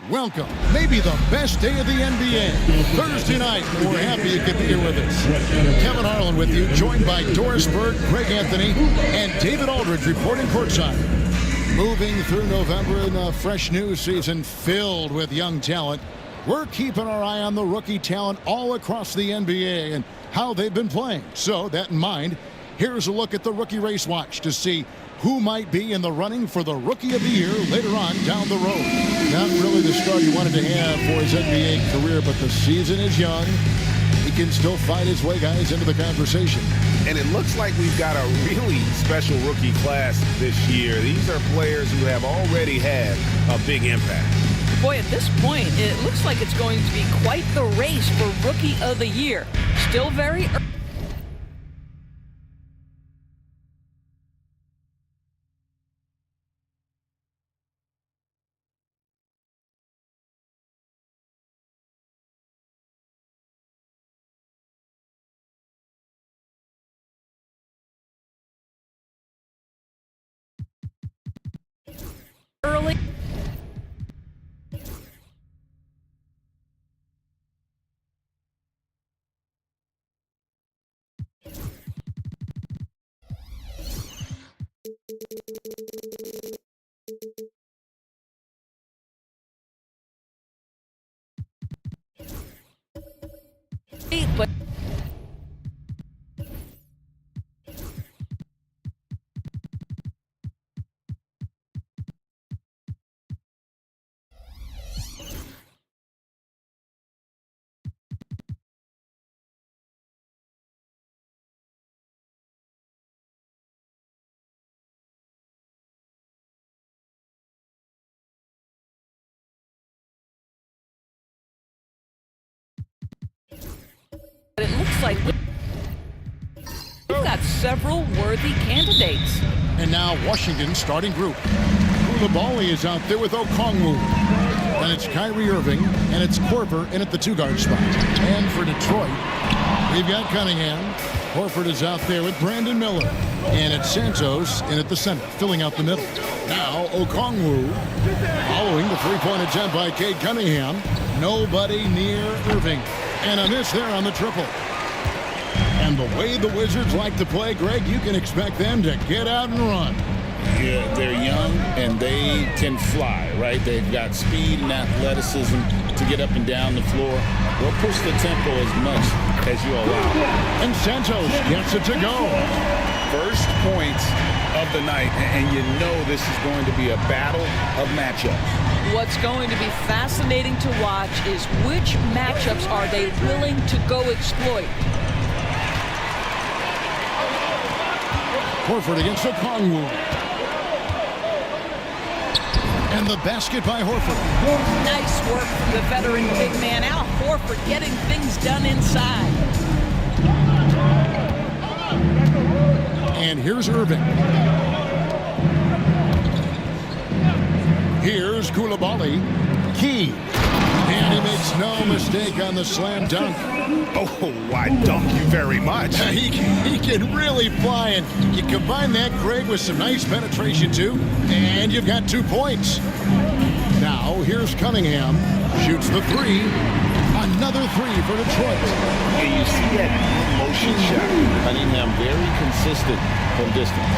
Welcome, maybe the best day of the NBA. Thursday night, we're happy you could be here with us. Kevin Harlan with you, joined by Doris Berg, Greg Anthony, and David Aldridge reporting courtside. Moving through November in a fresh new season filled with young talent, we're keeping our eye on the rookie talent all across the NBA and how they've been playing. So, that in mind, here's a look at the Rookie Race Watch to see who might be in the running for the Rookie of the Year later on down the road. Not really the start he wanted to have for his NBA career, but the season is young. He can still fight his way, guys, into the conversation. And it looks like we've got a really special rookie class this year. These are players who have already had a big impact. Boy, at this point, it looks like it's going to be quite the race for Rookie of the Year. Still very early. But it looks like we've got several worthy candidates. And now Washington's starting group. Koulibaly is out there with Okongwu. And it's Kyrie Irving, and it's Korver in at the two-guard spot. And for Detroit, we've got Cunningham. Horford is out there with Brandon Miller. And it's Santos in at the center, filling out the middle. Now Okongwu, following the three-point attempt by Cade Cunningham. Nobody near Irving. And a miss there on the triple. And the way the Wizards like to play, Greg, you can expect them to get out and run. Yeah, they're young and they can fly, right? They've got speed and athleticism to get up and down the floor. They'll push the tempo as much as you allow. And Santos gets it to go. First points of the night, and you know this is going to be a battle of matchups. What's going to be fascinating to watch is which matchups are they willing to go exploit. Horford against Okongwu. And the basket by Horford. Nice work from the veteran big man. Al Horford getting things done inside. And here's Irving. Here's Koulibaly. Key. And he makes no mistake on the slam dunk. Oh, I dunk you very much. He can really fly, and you combine that, Greg, with some nice penetration, too, and you've got 2 points. Now, here's Cunningham. Shoots the three. Another three for Detroit. And you see that motion shot. Cunningham very consistent from distance.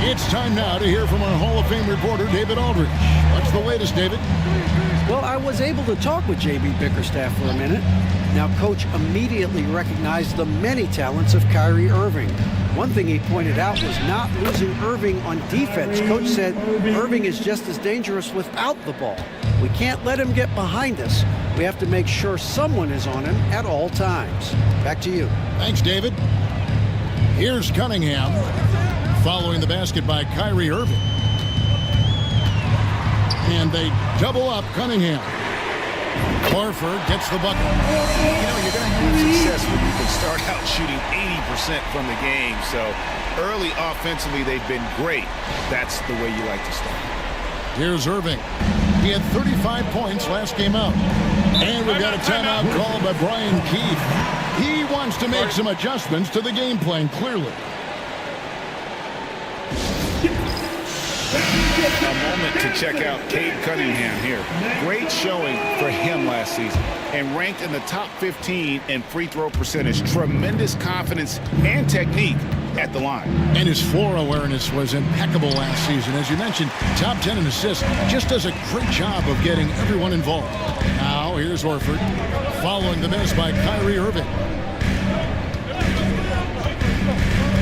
It's time now to hear from our Hall of Fame reporter, David Aldridge. What's the latest, David? Well, I was able to talk with J.B. Bickerstaff for a minute. Now, Coach immediately recognized the many talents of Kyrie Irving. One thing he pointed out was not losing Irving on defense. Coach said Irving is just as dangerous without the ball. We can't let him get behind us. We have to make sure someone is on him at all times. Back to you. Thanks, David. Here's Cunningham, following the basket by Kyrie Irving. And they double up Cunningham. Horford gets the bucket. You know, you're going to have success when you can start out shooting 80% from the game. So early offensively, they've been great. That's the way you like to start. Here's Irving. He had 35 points last game out. And we've got a timeout called by Brian Keefe. He wants to make some adjustments to the game plan, clearly. A moment to check out Cade Cunningham here. Great showing for him last season and ranked in the top 15 in free throw percentage. Tremendous confidence and technique at the line. And his floor awareness was impeccable last season. As you mentioned, top 10 in assists. Just does a great job of getting everyone involved. Now, here's Horford following the miss by Kyrie Irving.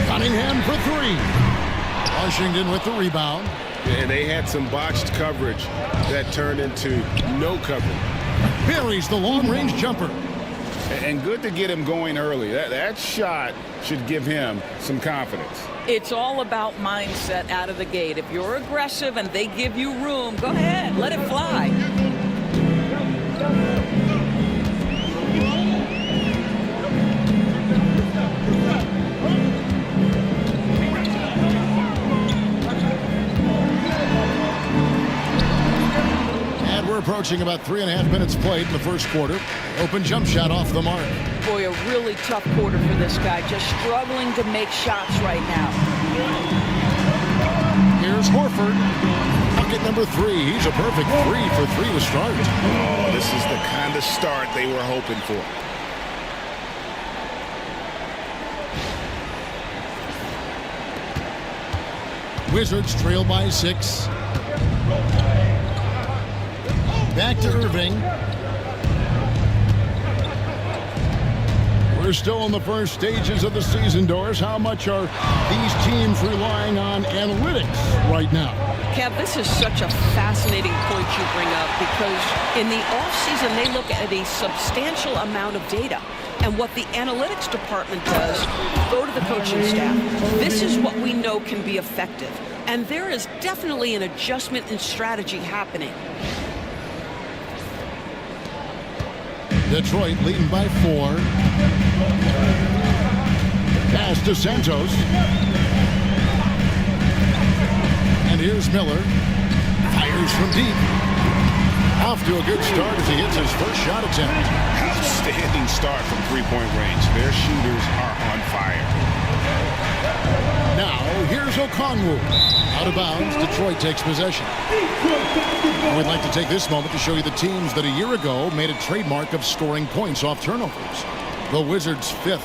Cunningham for three. Washington with the rebound. And they had some botched coverage that turned into no coverage. Buries the long-range jumper. And good to get him going early. That shot should give him some confidence. It's all about mindset out of the gate. If you're aggressive and they give you room, go ahead, let it fly. We're approaching about 3.5 minutes played in the first quarter. Open jump shot off the mark. Boy, a really tough quarter for this guy. Just struggling to make shots right now. Here's Horford. Bucket number 3. He's a perfect 3 for 3 to start. Oh, this is the kind of start they were hoping for. Wizards trail by 6. Back to Irving. We're still in the first stages of the season, Doris. How much are these teams relying on analytics right now? Kev, this is such a fascinating point you bring up because in the offseason, they look at a substantial amount of data. And what the analytics department does, go to the coaching staff. This is what we know can be effective. And there is definitely an adjustment in strategy happening. Detroit leading by 4. Pass to Santos. And here's Miller. Fires from deep. Off to a good start as he hits his first shot attempt. Outstanding start from three-point range. Their shooters are on fire. Now, here's Okongwu. Out of bounds, Detroit takes possession. We'd like to take this moment to show you the teams that a year ago made a trademark of scoring points off turnovers. The Wizards 5th.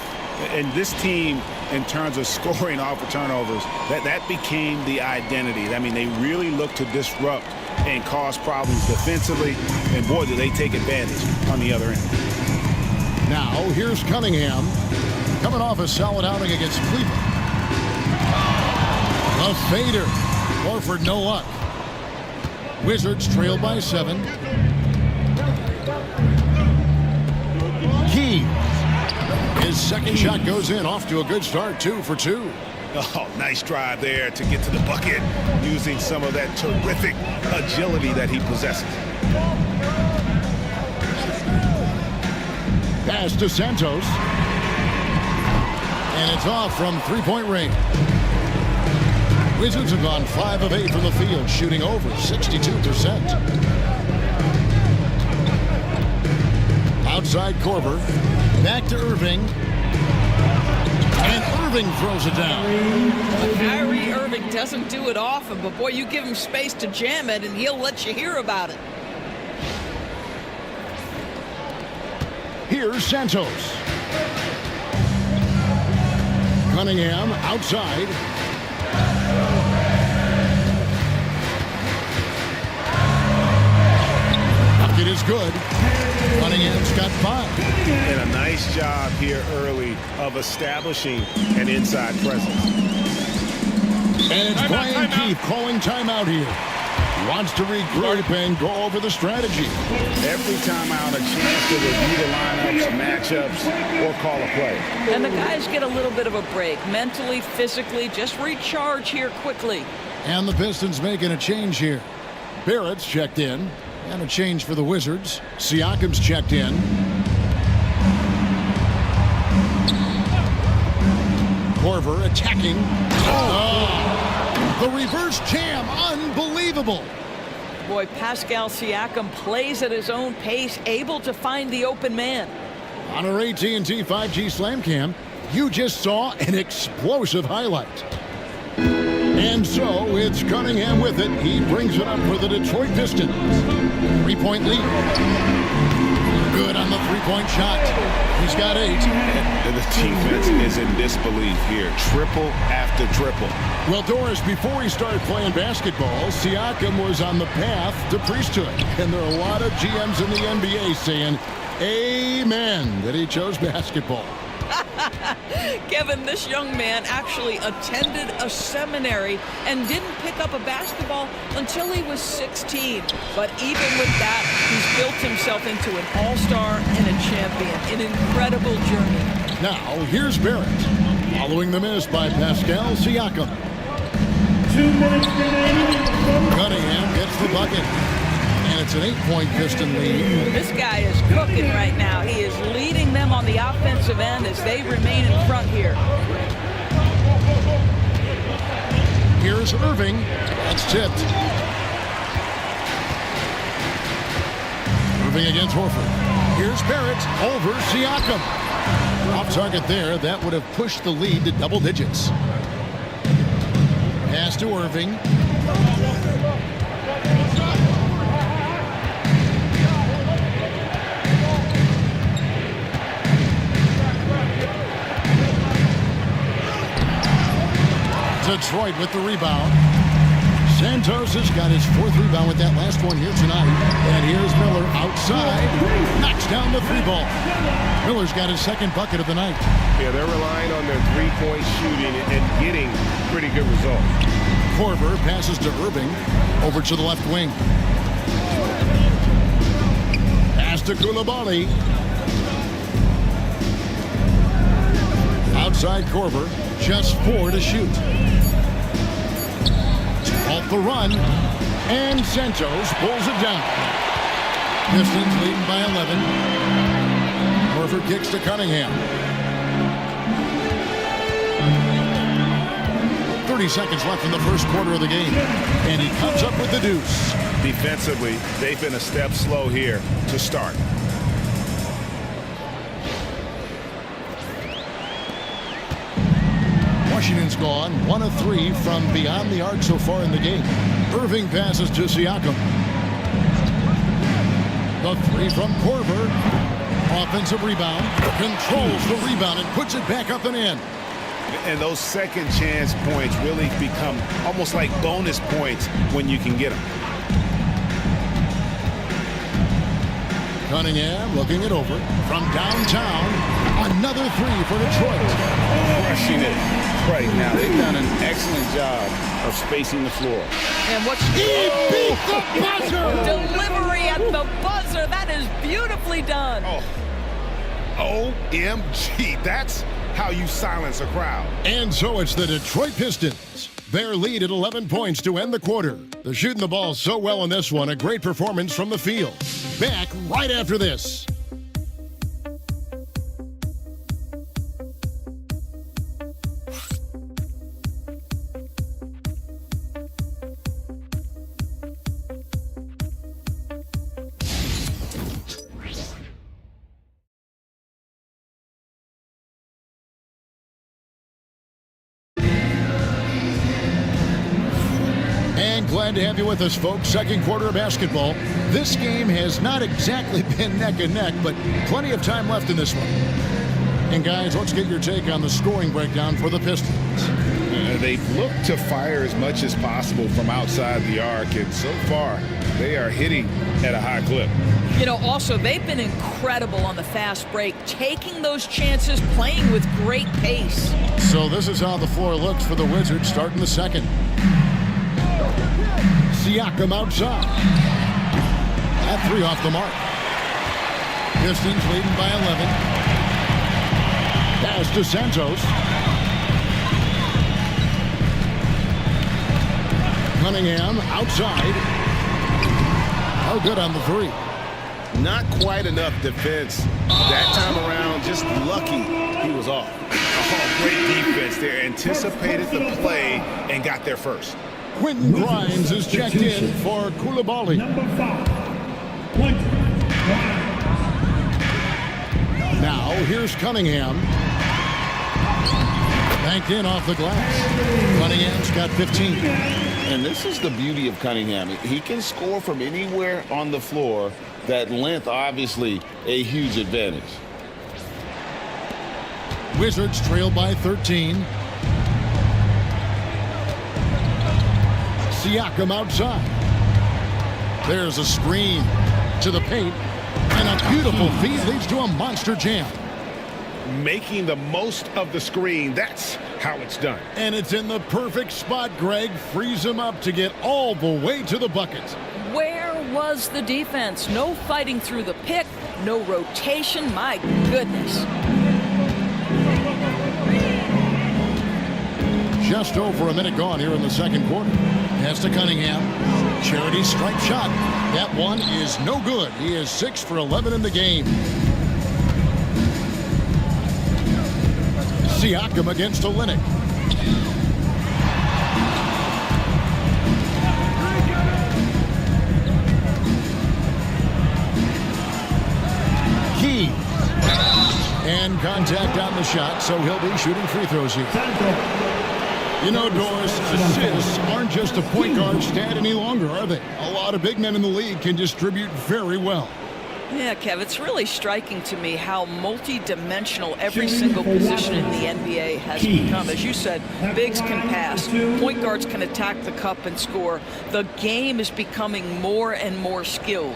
And this team, in terms of scoring off of turnovers, that became the identity. I mean, they really look to disrupt and cause problems defensively. And boy, do they take advantage on the other end. Now, here's Cunningham. Coming off a solid outing against Cleveland. A fader. Horford, no luck. Wizards trail by 7. Key. His second shot goes in. Off to a good start. 2 for 2. Oh, nice drive there to get to the bucket using some of that terrific agility that he possesses. Pass to Santos. And it's off from three-point range. Wizards have gone 5 of 8 from the field, shooting over 62%. Outside Korver. Back to Irving. And Irving throws it down. Kyrie Irving doesn't do it often, but boy, you give him space to jam it, and he'll let you hear about it. Here's Santos. Cunningham outside. Bucket is good. Cunningham's got 5. And a nice job here early of establishing an inside presence. And it's Brian Keefe calling timeout here. Wants to regroup and go over the strategy. Every timeout, a chance to review the lineups, matchups, or call a play. And the guys get a little bit of a break, mentally, physically, just recharge here quickly. And the Pistons making a change here. Barrett's checked in. And a change for the Wizards. Siakam's checked in. Korver attacking. The reverse jam. Unbelievable. Boy, Pascal Siakam plays at his own pace, able to find the open man. On our AT&T 5G Slam Cam, you just saw an explosive highlight. And so it's Cunningham with it. He brings it up for the Detroit Pistons. 3-point lead. Good on the three-point shot. He's got 8. And the defense is in disbelief here. Triple after triple. Well, Doris, before he started playing basketball, Siakam was on the path to priesthood. And there are a lot of GMs in the NBA saying, amen, that he chose basketball. Kevin, this young man actually attended a seminary and didn't pick up a basketball until he was 16. But even with that, he's built himself into an all-star and a champion. An incredible journey. Now, here's Barrett, following the miss by Pascal Siakam. 2 minutes remaining. Cunningham gets the bucket. And it's an 8-point Piston lead. This guy is cooking right now. He is leading them on the offensive end as they remain in front here. Here's Irving. That's tipped. Irving against Horford. Here's Barrett over Siakam. Off target there. That would have pushed the lead to double digits. Pass to Irving. Detroit with the rebound. Santos has got his 4th rebound with that last one here tonight. And here's Miller outside. Knocks down the 3-ball. Miller's got his 2nd bucket of the night. Yeah, they're relying on their 3-point shooting and getting pretty good results. Korver passes to Irving. Over to the left wing. Pass to Koulibaly. Outside Korver. Just 4 to shoot. Off the run, and Santos pulls it down. Pistons leading by 11. Horford kicks to Cunningham. 30 seconds left in the first quarter of the game, and he comes up with the deuce. Defensively, they've been a step slow here to start. Washington's gone 1 of 3 from beyond the arc so far in the game. Irving passes to Siakam. The 3 from Korver. Offensive rebound. Controls the rebound and puts it back up and in. And those second chance points really become almost like bonus points when you can get them. Cunningham looking it over from downtown. Another 3 for Detroit. Crushing it right now. They've done an excellent job of spacing the floor. And what's He beat the buzzer! Delivery at the buzzer. That is beautifully done. OMG. That's how you silence a crowd. And so it's the Detroit Pistons. Their lead at 11 points to end the quarter. They're shooting the ball so well in this one. A great performance from the field. Back right after this. Glad to have you with us, folks. Second quarter of basketball. This game has not exactly been neck and neck, but plenty of time left in this one. And guys, let's get your take on the scoring breakdown for the Pistons. They've looked to fire as much as possible from outside the arc, and so far they are hitting at a high clip. You know, also, they've been incredible on the fast break, taking those chances, playing with great pace. So this is how the floor looks for the Wizards starting the second. Siakam outside. That 3 off the mark. Pistons leading by 11. Pass to Santos. Cunningham outside. Oh, good on the 3. Not quite enough defense that time around. Just lucky he was off. Oh, great defense there. Anticipated the play and got there first. Quentin Grimes is checked in for Koulibaly. Number 5. Quentin Grimes. Now here's Cunningham. Banked in off the glass. Cunningham's got 15. And this is the beauty of Cunningham. He can score from anywhere on the floor. That length, obviously, a huge advantage. Wizards trail by 13. Siakam outside. There's a screen to the paint. And a beautiful feed leads to a monster jam. Making the most of the screen. That's how it's done. And it's in the perfect spot, Greg. Frees him up to get all the way to the bucket. Where was the defense? No fighting through the pick, no rotation. My goodness. Just over a minute gone here in the second quarter. Pass to Cunningham. Charity stripe shot. That one is no good. He is 6 for 11 in the game. Siakam against Olynyk. Key. And contact on the shot, so he'll be shooting free throws here. You know, Doris, assists aren't just a point guard stat any longer, are they? A lot of big men in the league can distribute very well. Yeah, Kev, it's really striking to me how multi-dimensional every single position in the NBA has become. As you said, bigs can pass, point guards can attack the cup and score. The game is becoming more and more skilled.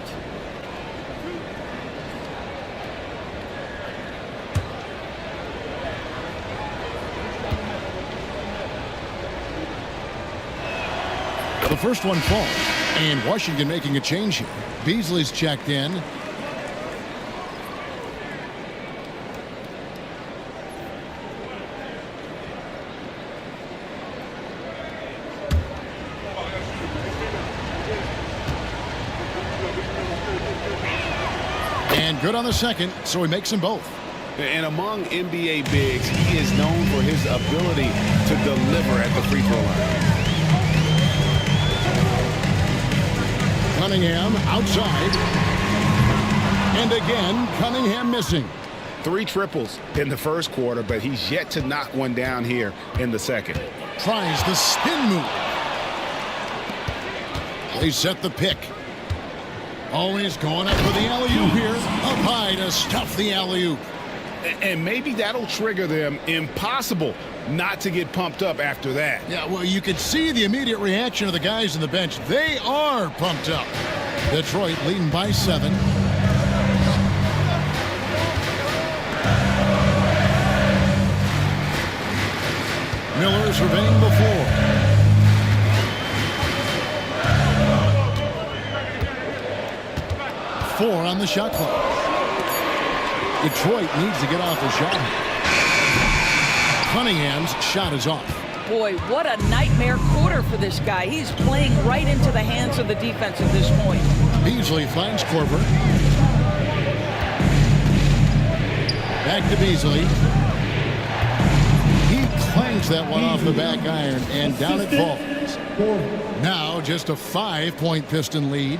The first one falls, and Washington making a change here. Beasley's checked in. And good on the second, so he makes them both. And among NBA bigs, he is known for his ability to deliver at the free throw line. Cunningham outside. And again, Cunningham missing. 3 triples in the first quarter, but he's yet to knock one down here in the second. Tries the spin move. They set the pick. Always going up for the alley-oop here. Up high to stuff the alley-oop. And maybe that'll trigger them. Impossible not to get pumped up after that. Yeah, well, you could see the immediate reaction of the guys on the bench. They are pumped up. Detroit leading by 7. Miller surveying the floor. Four on the shot clock. Detroit needs to get off the shot. Cunningham's shot is off. Boy, what a nightmare quarter for this guy. He's playing right into the hands of the defense at this point. Beasley finds Korver. Back to Beasley. He clangs that one off the back iron, and down it falls. Now just a 5-point Piston lead.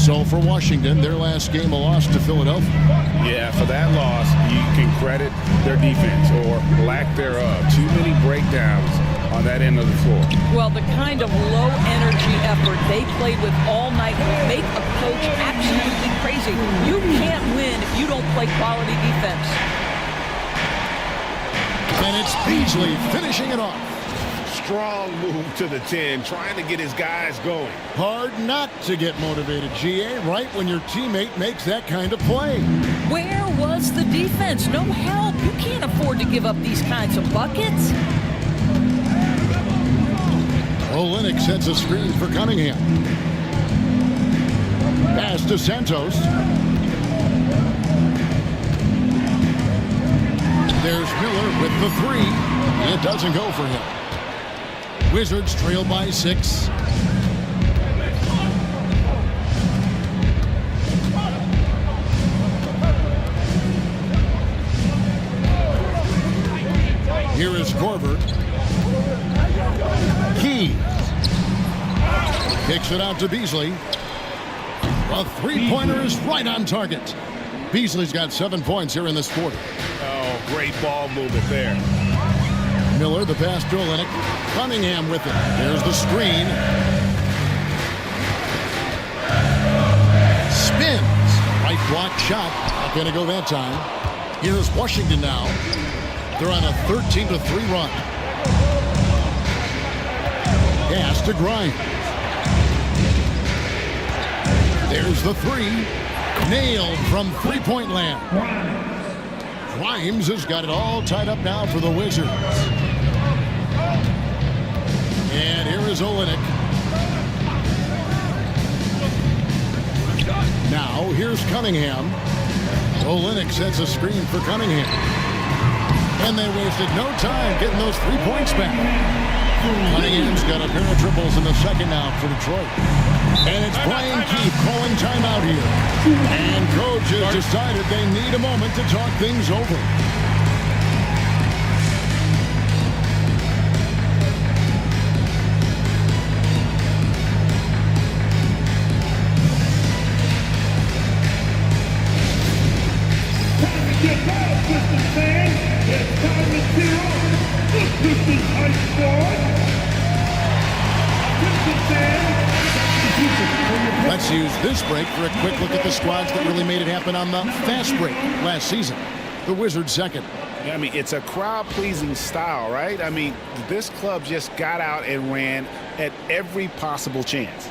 So for Washington, their last game a loss to Philadelphia. Yeah, for that loss, you can credit their defense or lack thereof. Too many breakdowns on that end of the floor. Well, the kind of low-energy effort they played with all night will make a coach absolutely crazy. You can't win if you don't play quality defense. And it's Beasley finishing it off. Strong move to the 10, trying to get his guys going. Hard not to get motivated, GA, right when your teammate makes that kind of play. Where was the defense? No help. You can't afford to give up these kinds of buckets. Olynyk sets a screen for Cunningham. Pass to Santos. There's Miller with the 3. It doesn't go for him. Wizards trail by 6. Here is Korver. Key. Kicks it out to Beasley. A three-pointer is right on target. Beasley's got 7 points here in this quarter. Oh, great ball movement there. Miller, the pass to Olynyk. Cunningham with it. There's the screen. Spins. Right block shot. Not going to go that time. Here's Washington now. They're on a 13-3 run. Pass to Grimes. There's the three. Nailed from three-point land. Grimes has got it all tied up now for the Wizards. And here is Olynyk. Now here's Cunningham. Olynyk sets a screen for Cunningham. And they wasted no time getting those 3 points back. Cunningham's got a pair of triples in the second now for Detroit. And it's Brian Keefe calling timeout here. And coach has decided they need a moment to talk things over. Get out, Pistons fans! It's time to cheer on the Pistons high squad! Pistons fans! Let's use this break for a quick look at the squads that really made it happen on the fast break last season. The Wizards second. I mean, it's a crowd-pleasing style, right? I mean, this club just got out and ran at every possible chance.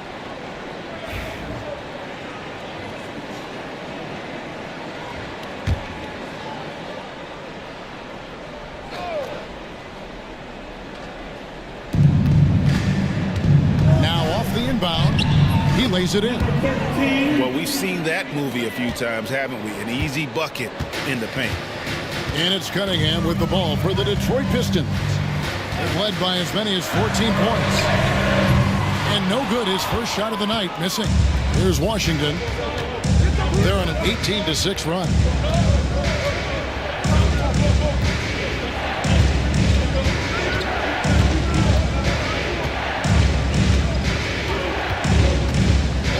Now off the inbound. He lays it in. Well, we've seen that movie a few times, haven't we? An easy bucket in the paint. And it's Cunningham with the ball for the Detroit Pistons. They've led by as many as 14 points. And no good, his first shot of the night, missing. Here's Washington. They're on an 18-6 run.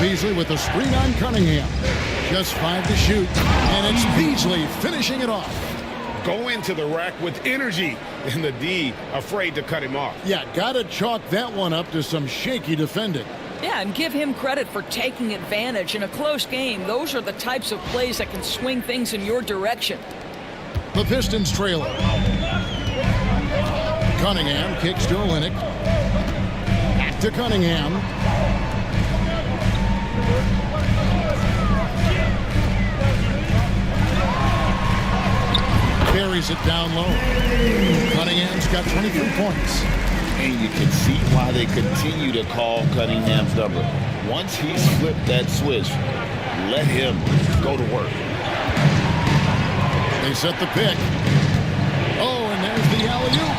Beasley with the screen on Cunningham. Just 5 to shoot. And it's Beasley finishing it off. Go into the rack with energy, and the D afraid to cut him off. Yeah, gotta chalk that one up to some shaky defending. Yeah, and give him credit for taking advantage in a close game. Those are the types of plays that can swing things in your direction. The Pistons trailing. Cunningham kicks to Olynyk. Back to Cunningham. Carries it down low. Cunningham's got 23 points. And you can see why they continue to call Cunningham's number. Once he's flipped that switch, let him go to work. They set the pick. Oh, and there's the alley-oop.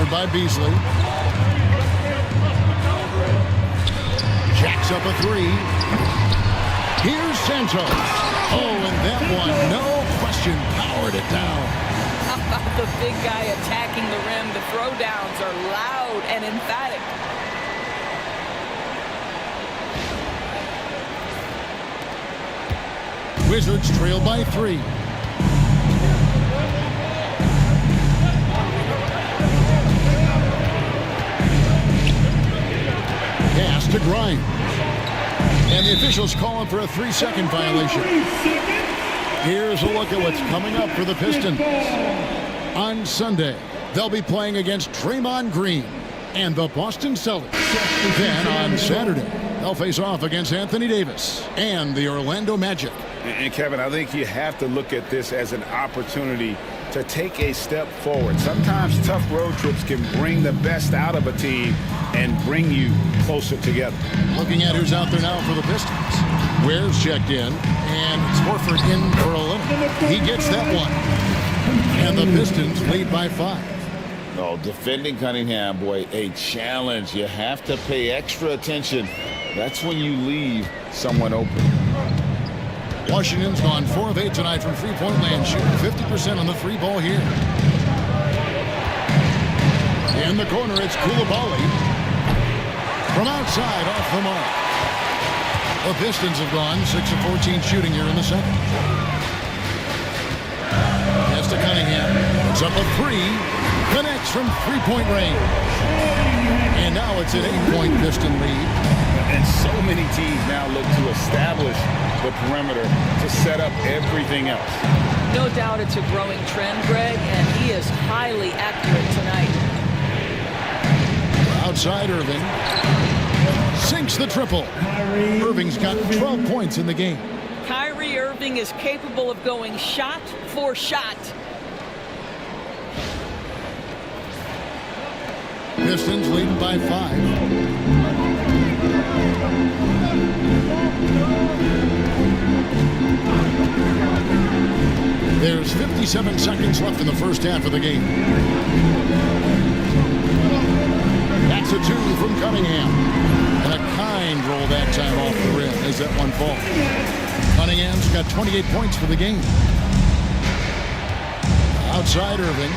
By Beasley. Jacks up a three. Here's Santos. Oh, and that one, no question, powered it down. How about the big guy attacking the rim? The throwdowns are loud and emphatic. Wizards trail by 3. Pass to Grimes. And the officials calling for a 3-second violation. Here's a look at what's coming up for the Pistons. On Sunday, they'll be playing against Draymond Green and the Boston Celtics. Then on Saturday, they'll face off against Anthony Davis and the Orlando Magic. And Kevin, I think you have to look at this as an opportunity to take a step forward. Sometimes tough road trips can bring the best out of a team and bring you closer together. Looking at who's out there now for the Pistons. Ware's checked in, and it's Horford in for Olynyk. He gets that one. And the Pistons lead by 5. Oh, defending Cunningham, boy, a challenge. You have to pay extra attention. That's when you leave someone open. Washington's gone 4 of 8 tonight from three-point land, shooting 50% on the free ball here. In the corner, it's Koulibaly. From outside, off the mark. The Pistons have gone 6 of 14 shooting here in the second. Pass to Cunningham. It's up a 3. Connects from three-point range. And now it's an 8-point Piston lead. And so many teams now look to establish the perimeter to set up everything else. No doubt it's a growing trend, Greg, and he is highly accurate tonight. Outside Irving. Sinks the triple. Irving's got 12 points in the game. Kyrie Irving is capable of going shot for shot. Pistons leading by 5. There's 57 seconds left in the first half of the game. That's a 2 from Cunningham. And a kind roll that time off the rim as that one falls. Cunningham's got 28 points for the game. Outside Irving.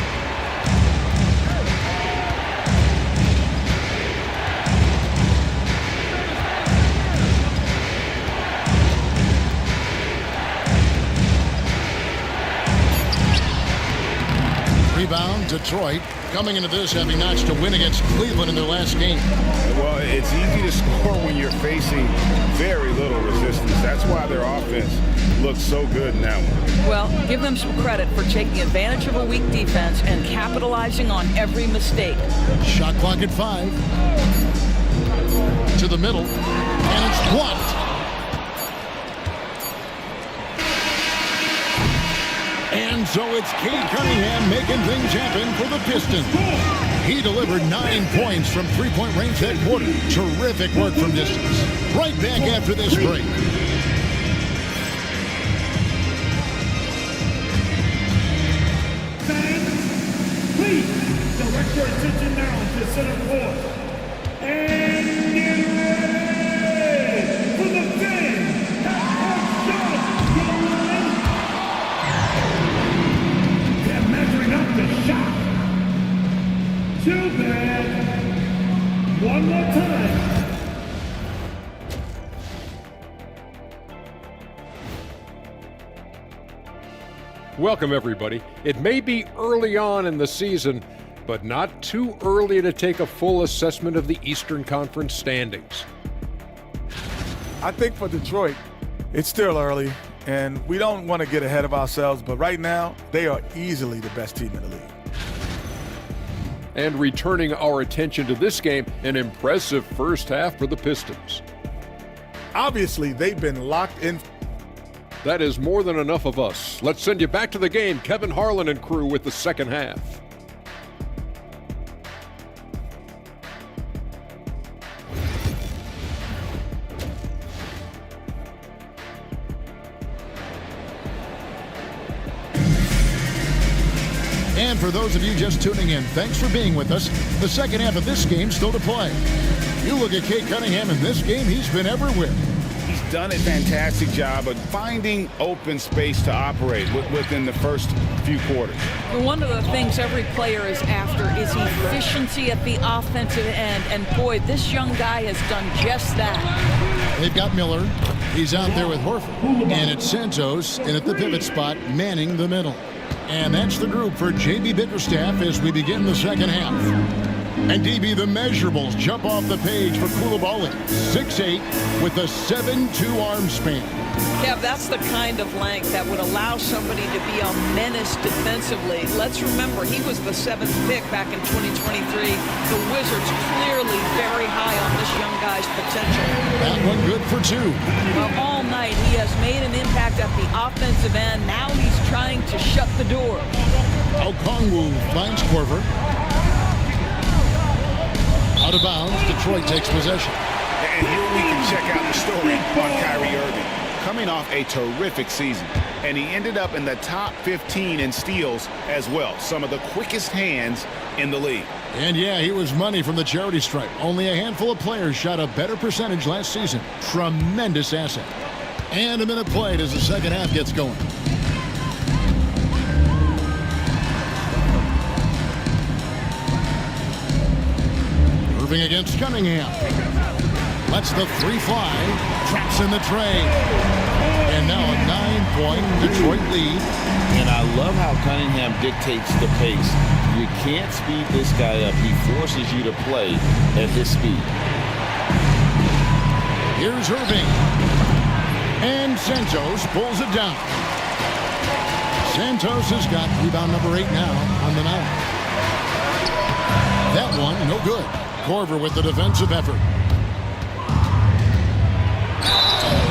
Rebound, Detroit. Coming into this having notched a win against Cleveland in their last game. Well, it's easy to score when you're facing very little resistance. That's why their offense looks so good in that one. Well, give them some credit for taking advantage of a weak defense and capitalizing on every mistake. Shot clock at 5. To the middle. And it's blocked. And so it's Cade Cunningham making things happen for the Pistons. He delivered 9 points from three-point range that quarter. Terrific work from distance. Right back after this break. Fans, please direct your attention now to center court. And get ready for the game. They're measuring up the shot. Too bad. One more time. Welcome, everybody. It may be early on in the season, but not too early to take a full assessment of the Eastern Conference standings. I think for Detroit, it's still early, and we don't want to get ahead of ourselves, but right now, they are easily the best team in the league. And returning our attention to this game, an impressive first half for the Pistons. Obviously, they've been locked in. That is more than enough of us. Let's send you back to the game. Kevin Harlan and crew with the second half. And for those of you just tuning in, thanks for being with us. The second half of this game still to play. You look at Cade Cunningham in this game, he's been everywhere. He's done a fantastic job of finding open space to operate within the first few quarters. One of the things every player is after is efficiency at the offensive end, and boy, this young guy has done just that. They've got Miller. He's out there with Horford. And it's Santos in at the pivot spot, manning the middle. And that's the group for J.B. Bickerstaff as we begin the second half. And DB, the measurables jump off the page for Coulibaly. 6'8" with a 7'2" arm span. Kev, that's the kind of length that would allow somebody to be a menace defensively. Let's remember, he was the 7th pick back in 2023. The Wizards clearly very high on this young guy's potential. That one good for 2. Well, all night he has made an impact at the offensive end. Now he's trying to shut the door. Okongwu finds Korver. Out of bounds, Detroit takes possession. And here we can check out the story on Kyrie Irving. Coming off a terrific season, and he ended up in the top 15 in steals as well. Some of the quickest hands in the league. And yeah, he was money from the charity stripe. Only a handful of players shot a better percentage last season. Tremendous asset. And a minute played as the second half gets going. Irving against Cunningham. Lets the three fly. Traps in the tray. And now a 9-point Detroit lead. And I love how Cunningham dictates the pace. You can't speed this guy up. He forces you to play at his speed. Here's Irving. And Santos pulls it down. Santos has got rebound number 8 now on the night. That one, no good. Korver with the defensive effort.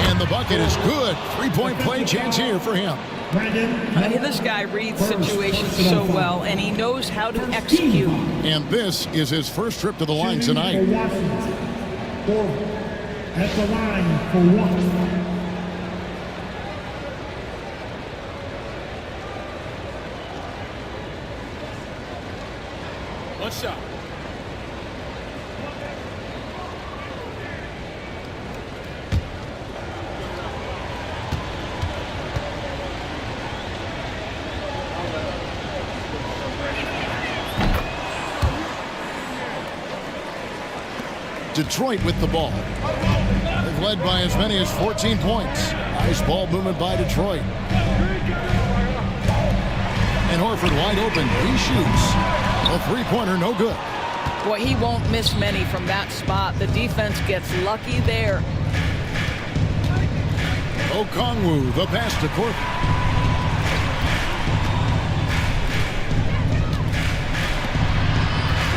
And the bucket is good. 3-point play chance here for him. This guy reads situations so well, and he knows how to execute. And this is his first trip to the line tonight. At the line for one. One shot. Detroit with the ball. They've led by as many as 14 points. Nice ball movement by Detroit. And Horford wide open. He shoots. A three-pointer, no good. Boy, he won't miss many from that spot. The defense gets lucky there. Okongwu, the pass to Korver.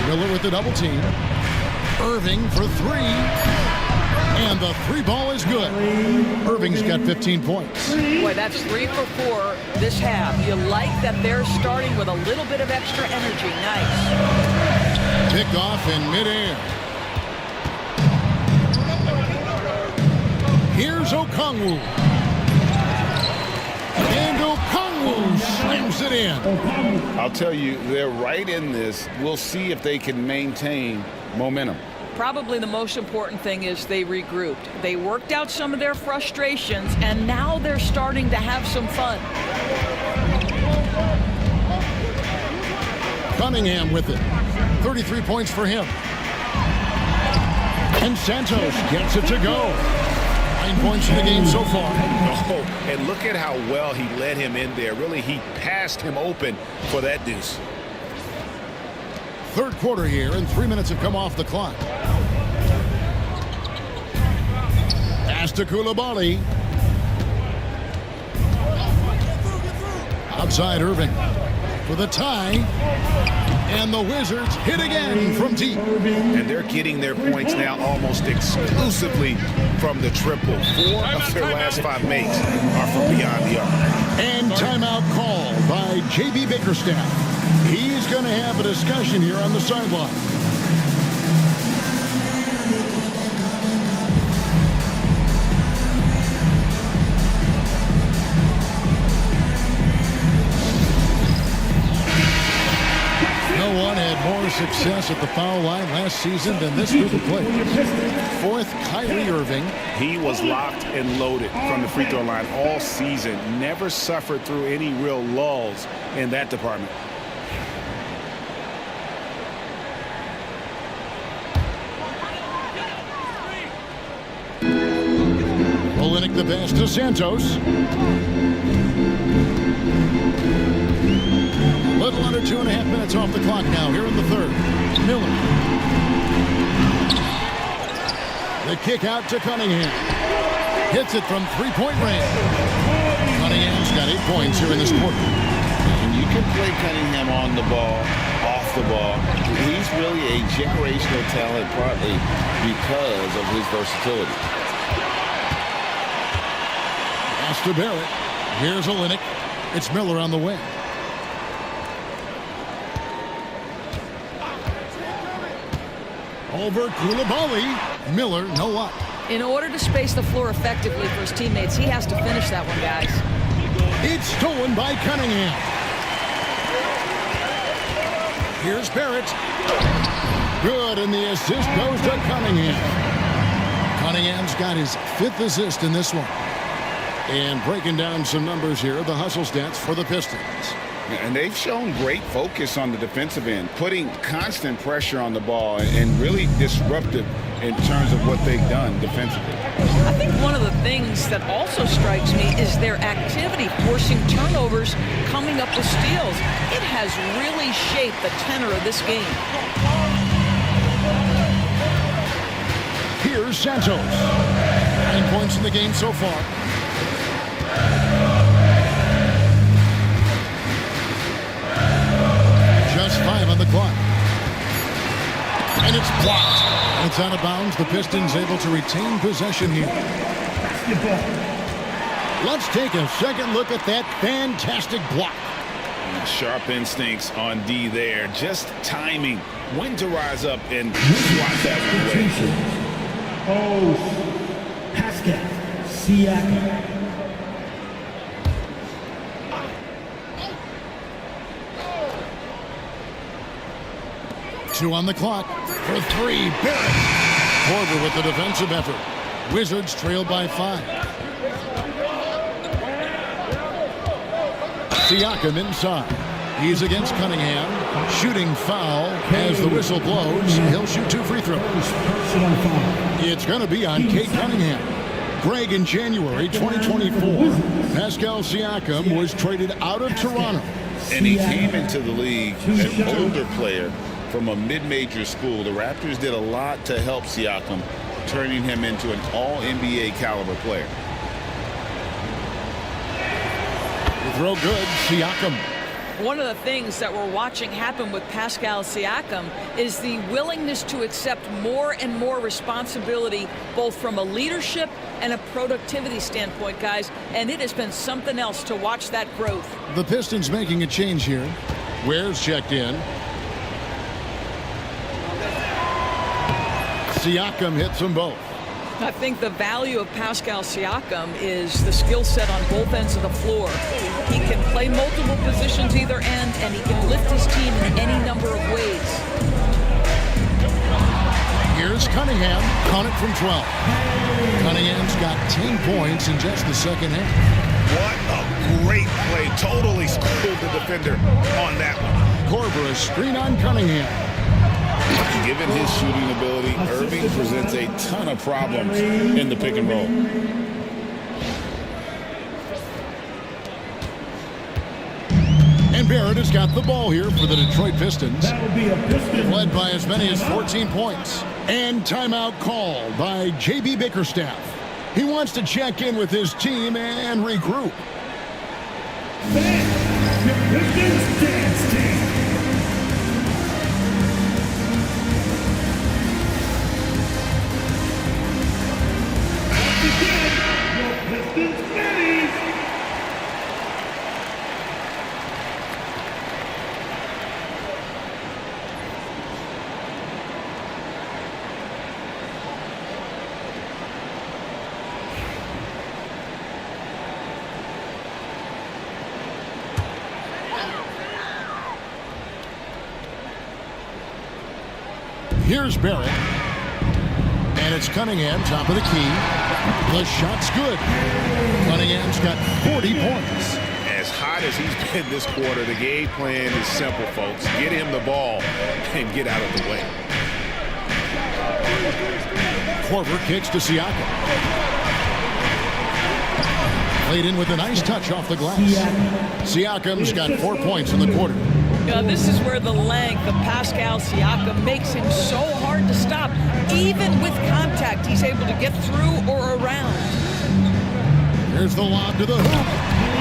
Miller with the double team. Irving for three. And the three ball is good. Irving's got 15 points. Boy, that's 3 for 4 this half. You like that they're starting with a little bit of extra energy. Nice. Pickoff in midair. Here's Okongwu. And Okongwu slams it in. I'll tell you, they're right in this. We'll see if they can maintain momentum. Probably the most important thing is they regrouped. They worked out some of their frustrations, and now they're starting to have some fun. Cunningham with it. 33 points for him. And Santos gets it to go. 9 points in the game so far. Oh, and look at how well he led him in there. Really, he passed him open for that deuce. Third quarter here, and 3 minutes have come off the clock. Pass to Koulibaly. Outside Irving for the tie. And the Wizards hit again from deep. And they're getting their points now almost exclusively from the triple. 4 of their last 5 makes are from beyond the arc. And timeout called by J.B. Bickerstaff. He's going to have a discussion here on the sideline. No one had more success at the foul line last season than this group of players. Fourth, Kyrie Irving. He was locked and loaded from the free throw line all season. Never suffered through any real lulls in that department. Olynyk the pass to Santos. Little under 2.5 minutes off the clock now here in the third. Miller. The kick out to Cunningham. Hits it from three-point range. Cunningham's got 8 points here in this quarter. And you can play Cunningham on the ball, off the ball. He's really a generational talent partly because of his versatility. Pass to Barrett. Here's Olynyk. It's Miller on the wing. Over Koulibaly. Miller, no luck. In order to space the floor effectively for his teammates, he has to finish that one, guys. It's stolen by Cunningham. Here's Barrett. Good, and the assist goes to Cunningham. Cunningham's got his 5th assist in this one. And breaking down some numbers here, the hustle stats for the Pistons. And they've shown great focus on the defensive end, putting constant pressure on the ball and really disruptive in terms of what they've done defensively. I think one of the things that also strikes me is their activity, forcing turnovers, coming up with steals. It has really shaped the tenor of this game. Here's Santos. 9 points in the game so far. Just 5 on the clock. And it's blocked. It's out of bounds. The Pistons able to retain possession here. Let's take a second look at that fantastic block. Sharp instincts on D there. Just timing when to rise up and swat that away. Oh, Pascal Siakam. Two on the clock for 3. Barrett. Korver with the defensive effort. Wizards trail by 5. Siakam inside. He's against Cunningham. Shooting foul as the whistle blows. He'll shoot 2 free throws. It's going to be on Kate Cunningham. Greg, in January 2024, Pascal Siakam was traded out of Toronto. And he came into the league an older player from a mid-major school. The Raptors did a lot to help Siakam, turning him into an all-NBA caliber player. The throw good, Siakam. One of the things that we're watching happen with Pascal Siakam is the willingness to accept more and more responsibility, both from a leadership and a productivity standpoint, guys. And it has been something else to watch that growth. The Pistons making a change here. Ware's checked in. Siakam hits them both. I think the value of Pascal Siakam is the skill set on both ends of the floor. He can play multiple positions either end, and he can lift his team in any number of ways. Here's Cunningham. Count it from 12. Cunningham's got 10 points in just the second half. What a great play. Totally schooled the defender on that one. Korver, a screen on Cunningham. Given his shooting ability, Irving presents a ton of problems in the pick and roll. And Barrett has got the ball here for the Detroit Pistons. That will be a Pistons. Led by as many as 14 points. And timeout called by J.B. Bickerstaff. He wants to check in with his team and regroup. Fans, the Pistons dance team. Here's Barrett. And it's Cunningham, top of the key. The shot's good. Cunningham's got 40 points. As hot as he's been this quarter, the game plan is simple, folks. Get him the ball and get out of the way. Korver kicks to Siakam. Played in with a nice touch off the glass. Siakam's got 4 points in the quarter. This is where the length of Pascal Siakam makes him so hard to stop. Even with contact, he's able to get through or around. Here's the lob to the hoop.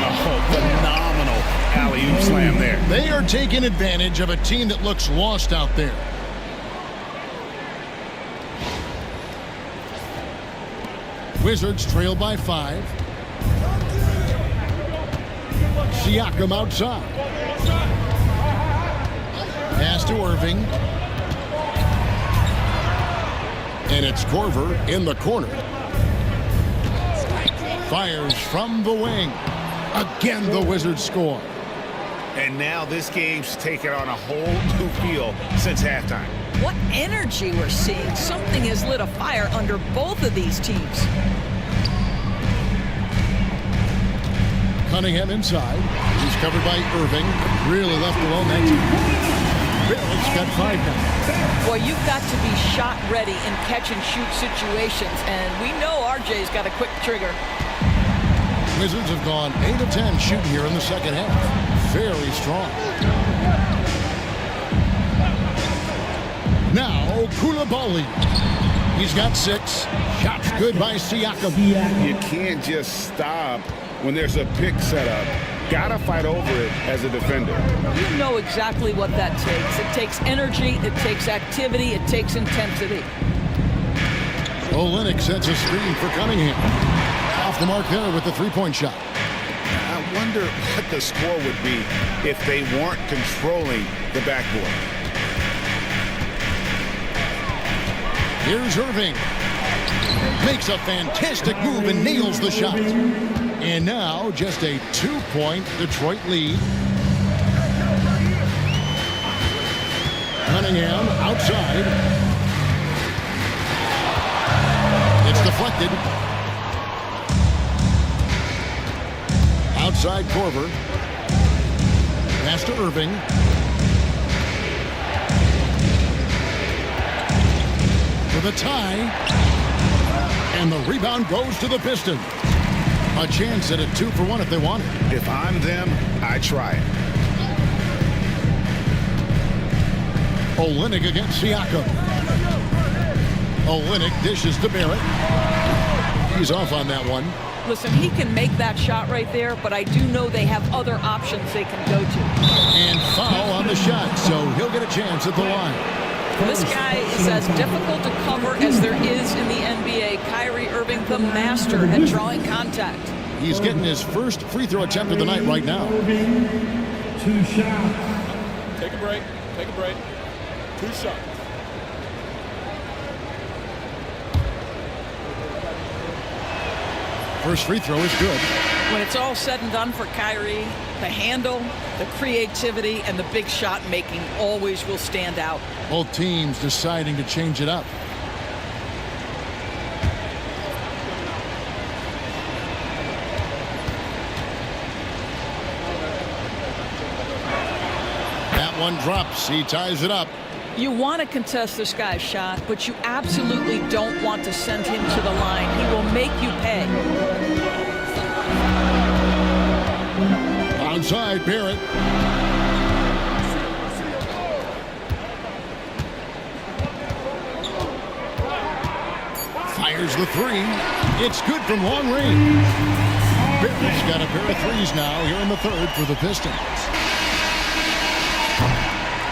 Oh, phenomenal alley-oop slam there. They are taking advantage of a team that looks lost out there. Wizards trail by 5. Siakam outside. Pass to Irving. And it's Korver in the corner. Fires from the wing. Again, the Wizards score. And now this game's taken on a whole new feel since halftime. What energy we're seeing. Something has lit a fire under both of these teams. Cunningham inside. He's covered by Irving. Really left alone that time. Barrett's got 5 now. Well, you've got to be shot ready in catch-and-shoot situations, and we know RJ's got a quick trigger. Wizards have gone 8 of 10 shooting here in the second half. Very strong. Now, Koulibaly. He's got 6. Shots good by Siakam. You can't just stop when there's a pick set up. Gotta fight over it as a defender. You know exactly what that takes. It takes energy, it takes activity, it takes intensity. Olynyk sets a screen for Cunningham. Off the mark there with the three-point shot. I wonder what the score would be if they weren't controlling the backboard. Here's Irving. Makes a fantastic move and nails the shot. And now just a 2-point Detroit lead. Cunningham outside. It's deflected. Outside Korver. Pass to Irving. For the tie. And the rebound goes to the Pistons. A chance at a 2-for-1 if they want it. If I'm them, I try it. Olynyk against Siakam. Olynyk dishes to Barrett. He's off on that one. Listen, he can make that shot right there, but I do know they have other options they can go to. And foul on the shot, so he'll get a chance at the line. This guy is as difficult to cover as there is in the NBA. Kyrie Irving, the master at drawing contact. He's getting his first free throw attempt of the night right now. 2 shots. Take a break. Take a break. 2 shots. First free throw is good. When it's all said and done for Kyrie, the handle, the creativity, and the big shot making always will stand out. Both teams deciding to change it up. That one drops. He ties it up. You want to contest this guy's shot, but you absolutely don't want to send him to the line. He will make you pay. Onside, Barrett. Fires the 3. It's good from long range. Barrett's got a pair of 3s now here in the third for the Pistons.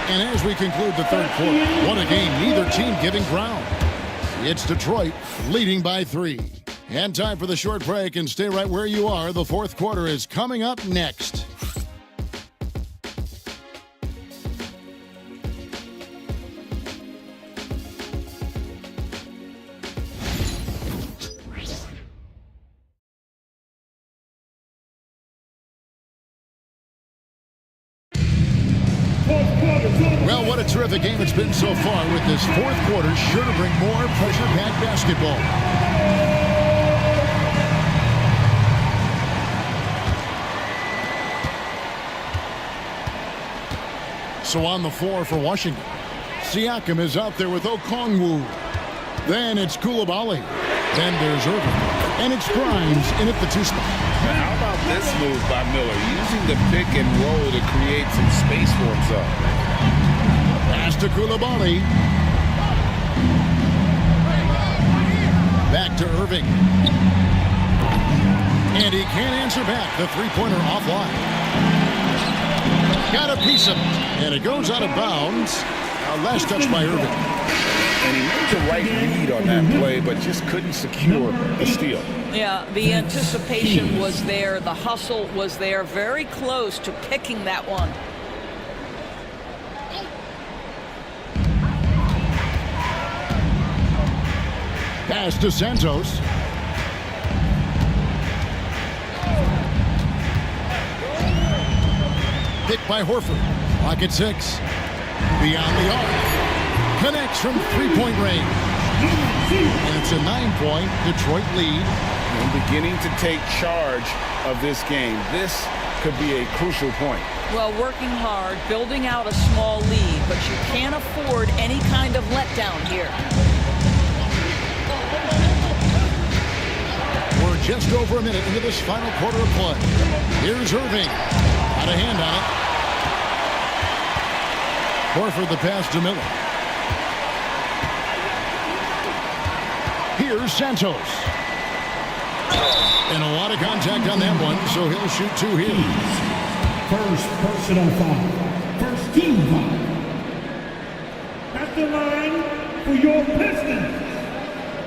And as we conclude the third quarter, what a game, neither team giving ground. It's Detroit leading by 3. And time for the short break, and stay right where you are. The fourth quarter is coming up next. Well, what a terrific game it's been so far, with this fourth quarter sure to bring more pressure-packed basketball. So on the floor for Washington, Siakam is out there with Okongwu. Then it's Koulibaly. Then there's Irving. And it's Grimes in at the 2 spot. Now, how about this move by Miller, using the pick and roll to create some space for himself? Pass to Koulibaly. Back to Irving. And he can't answer back. The three-pointer offline. Got a piece of it. And it goes out of bounds. Last touch by Irving. And he made the right read on that play, but just couldn't secure the steal. Yeah, the anticipation was there. The hustle was there. Very close to picking that one. Pass to Santos. Picked by Horford. Clock at 6. Beyond the arc. Connects from three-point range. And it's a 9-point Detroit lead. and beginning to take charge of this game. This could be a crucial point. Well, working hard, building out a small lead, but you can't afford any kind of letdown here. We're just over a minute into this final quarter of play. Here's Irving. Got a hand on it. Horford the pass to Miller. Here's Santos. And a lot of contact on that one, so he'll shoot two here. First personal foul. First team foul. At the line for your Pistons.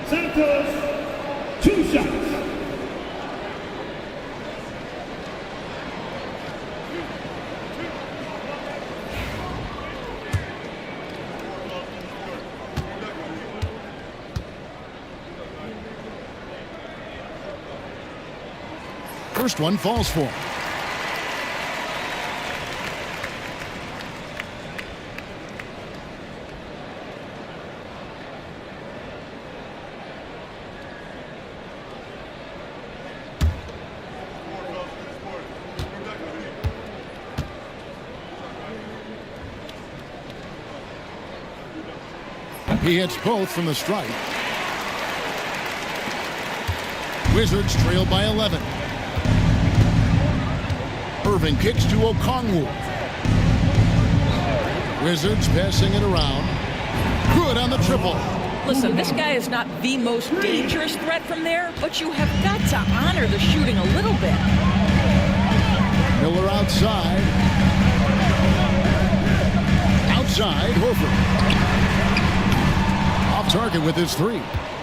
Santos, 2 shots. First one falls for him. He hits both from the stripe. Wizards trail by 11. Irving kicks to Okongwu. Wizards passing it around. Good on the triple. Listen, this guy is not the most dangerous threat from there, but you have got to honor the shooting a little bit. Miller outside. Outside, Horford. Off target with his three.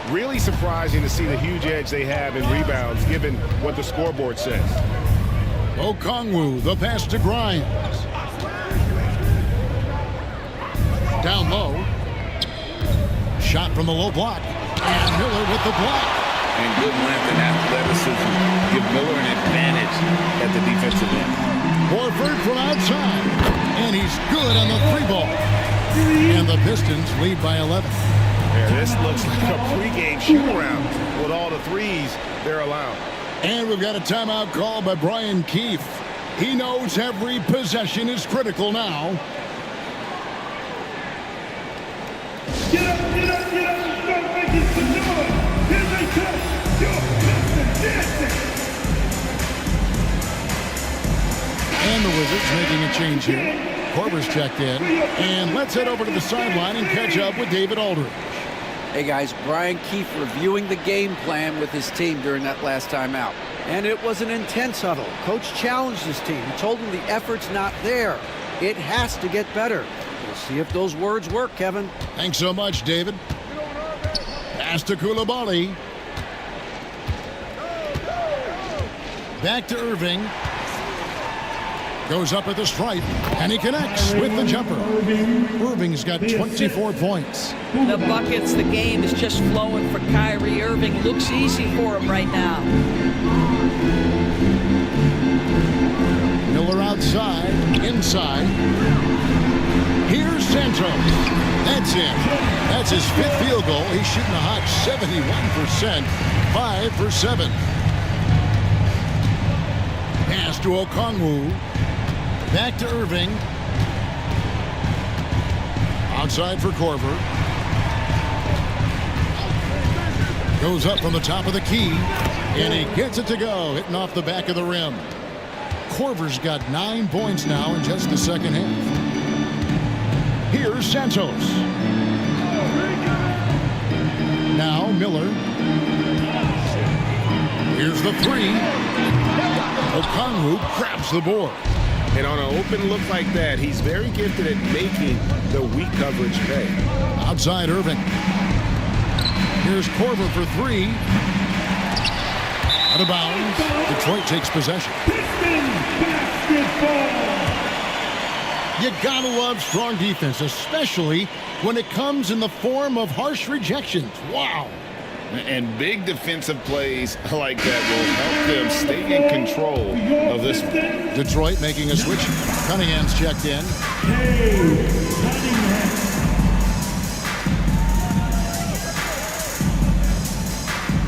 Really surprising to see the huge edge they have in rebounds, given what the scoreboard says. Okongwu, the pass to Grimes. Down low. Shot from the low block. And Miller with the block. And good length and athleticism give Miller an advantage at the defensive end. Horford from outside. And he's good on the three ball. And the Pistons lead by 11. Yeah, this looks like a pregame shoot-around with all the threes they're allowed. And we've got a timeout called by Brian Keefe. He knows every possession is critical now. Get up, get up, get up, and start making some noise. Here they come, your Pistons dancing. And the Wizards making a change here. Korver's checked in. And let's head over to the sideline and catch up with David Aldridge. Hey guys, Brian Keefe reviewing the game plan with his team during that last time out. And it was an intense huddle. Coach challenged his team. He told them the effort's not there. It has to get better. We'll see if those words work, Kevin. Thanks so much, David. Pass to Coulibaly. Back to Irving. Goes up at the stripe, and he connects with the jumper. Irving's got 24 points. The buckets, the game is just flowing for Kyrie Irving. Looks easy for him right now. Miller outside, inside. Here's Santos. That's it. That's his 5th field goal. He's shooting a hot 71%, 5 for 7. Pass to Okongwu. Back to Irving. Outside for Korver. Goes up from the top of the key. And he gets it to go, hitting off the back of the rim. Korver's got 9 points now in just the second half. Here's Santos. Now Miller. Here's the three. Okongwu grabs the board. And on an open look like that, he's very gifted at making the weak coverage pay. Outside Irving. Here's Korver for three. Out of bounds. Detroit takes possession. Pistons basketball. You gotta love strong defense, especially when it comes in the form of harsh rejections. Wow. And big defensive plays like that will help them stay in control of this one. Detroit making a switch. Cunningham's checked in.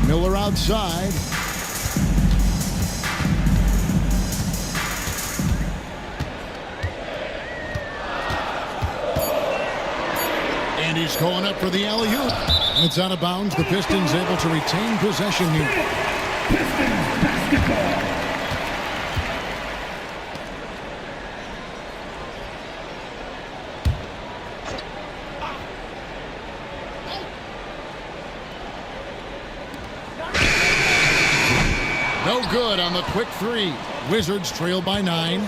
Miller outside. And he's going up for the alley-oop. It's out of bounds. The Pistons able to retain possession here. Pistons basketball. No good on the quick three. Wizards trail by 9.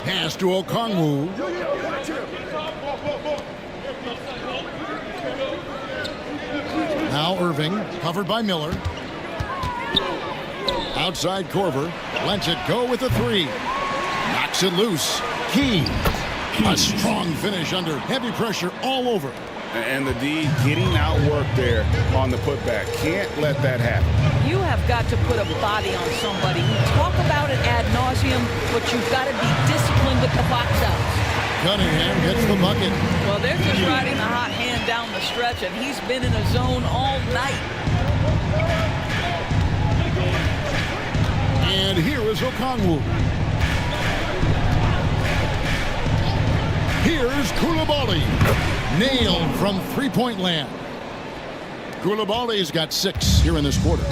Pass to Okongwu. Now Irving, covered by Miller. Outside Korver, lets it go with a 3. Knocks it loose. Key. A strong finish under heavy pressure all over. And the D getting outworked there on the putback. Can't let that happen. You have got to put a body on somebody. We talk about it ad nauseum, but you've got to be disciplined with the box outs. Cunningham gets the bucket. Well, they're just riding the hot hand down the stretch, and he's been in a zone all night. And here is Okongwu. Here's Coulibaly. Nailed from three-point land. Coulibaly's got 6 here in this quarter.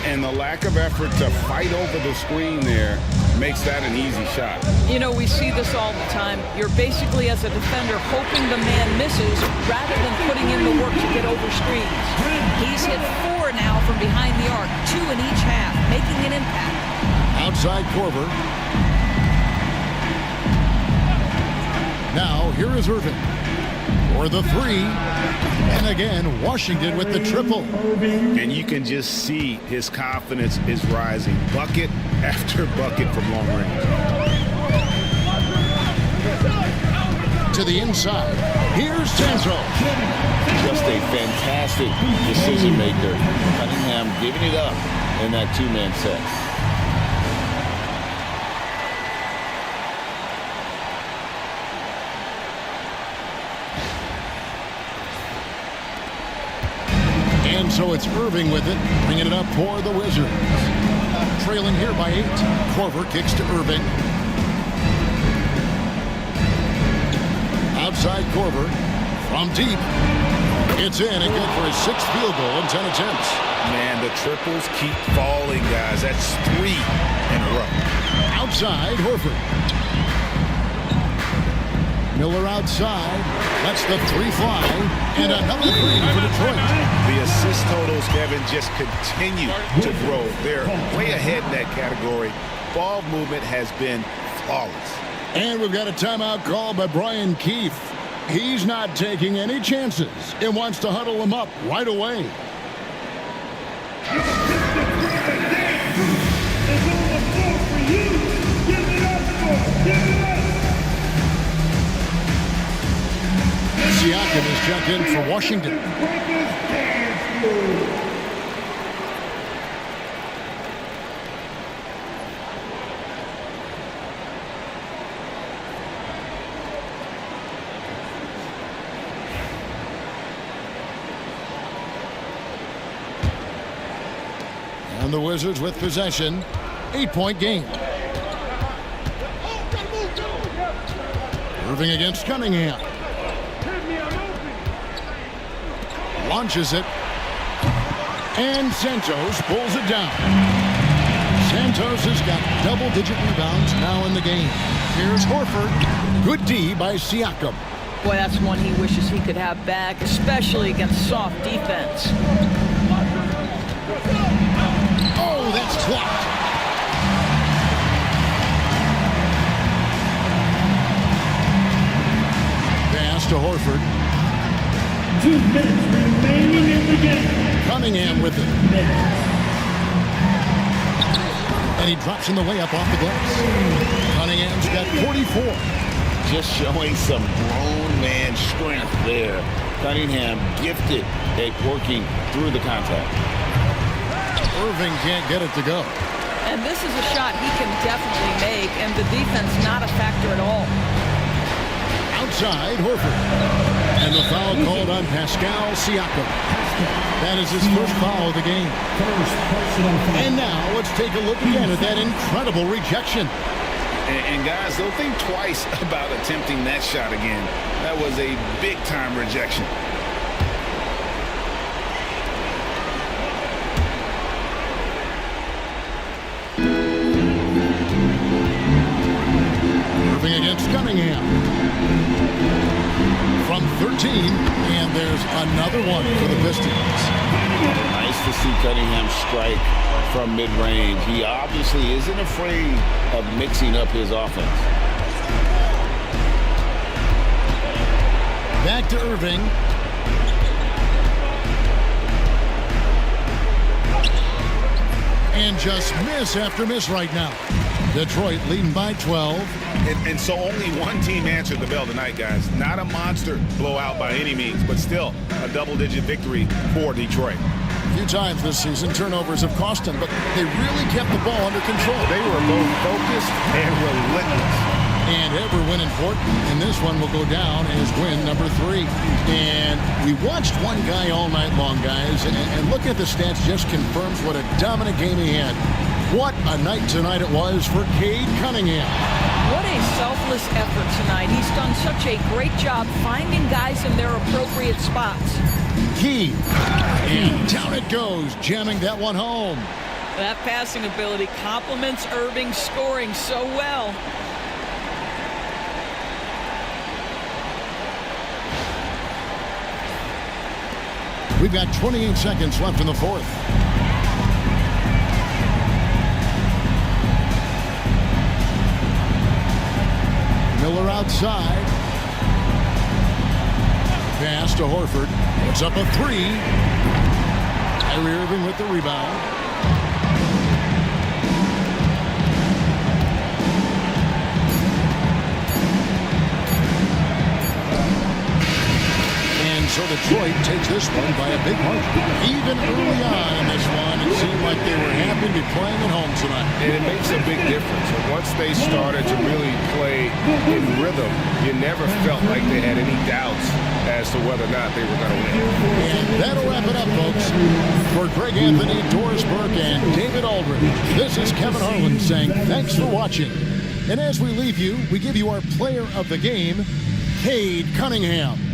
And the lack of effort to fight over the screen there makes that an easy shot. You know, we see this all the time. You're basically, as a defender, hoping the man misses rather than putting in the work to get over screens. He's hit 4 now from behind the arc, 2 in each half, making an impact. Outside Korver. Now, here is Irving. For the 3. And again, Washington with the triple. And you can just see his confidence is rising. Bucket after bucket from long range. To the inside. Here's Santos. Just a fantastic decision maker. Cunningham giving it up in that 2-man set. And so it's Irving with it, bringing it up for the Wizards. Trailing here by 8. Korver kicks to Irving. Outside Korver from deep. It's in and good for his 6th field goal in 10 attempts. Man, the triples keep falling, guys. That's 3 in a row. Outside Horford. Miller outside, lets the 3 fly, and another 3 for Detroit. The assist totals, Kevin, just continue to grow. They're way ahead in that category. Ball movement has been flawless. And we've got a timeout call by Brian Keefe. He's not taking any chances and wants to huddle him up right away. It's on the floor for you. Give it up for. Give it up. Siakam is checked in for Washington. And the Wizards with possession. 8-point game. Irving against Cunningham. Launches it. And Santos pulls it down. Santos has got double-digit rebounds now in the game. Here's Horford. Good D by Siakam. Boy, that's one he wishes he could have back, especially against soft defense. Oh, that's clocked. Pass to Horford. 2 minutes remaining in the game. Cunningham with it. And he drops in the way up off the glass. Cunningham's got 44. Just showing some grown man strength there. Cunningham gifted at working through the contact. Irving can't get it to go. And this is a shot he can definitely make, and the defense not a factor at all. Outside Horford. And the foul called on Pascal Siakam. That is his first foul of the game. And now let's take a look again at that incredible rejection. And guys, they'll think twice about attempting that shot again. That was a big-time rejection. Irving against Cunningham. From 13, and there's another one for the Pistons. Nice to see Cunningham strike from mid-range. He obviously isn't afraid of mixing up his offense. Back to Irving. And just miss after miss right now. Detroit leading by 12. And so only one team answered the bell tonight, guys. Not a monster blowout by any means, but still a double-digit victory for Detroit. A few times this season, turnovers have cost them, but they really kept the ball under control. They were both focused and relentless. And every win important, and this one will go down as win number 3. And we watched one guy all night long, guys, and look at the stats just confirms what a dominant game he had. What a night tonight it was for Cade Cunningham. What a selfless effort tonight. He's done such a great job finding guys in their appropriate spots. Key. And down it goes, jamming that one home. That passing ability complements Irving's scoring so well. We've got 28 seconds left in the fourth. Miller outside. Pass to Horford. Puts up a 3. Kyrie Irving with the rebound. So Detroit takes this one by a big margin. Even early on in this one, it seemed like they were happy to be playing at home tonight. And it makes a big difference. Once they started to really play in rhythm, you never felt like they had any doubts as to whether or not they were going to win. And that'll wrap it up, folks. For Greg Anthony, Doris Burke, and David Aldridge, this is Kevin Harlan saying thanks for watching. And as we leave you, we give you our player of the game, Cade Cunningham.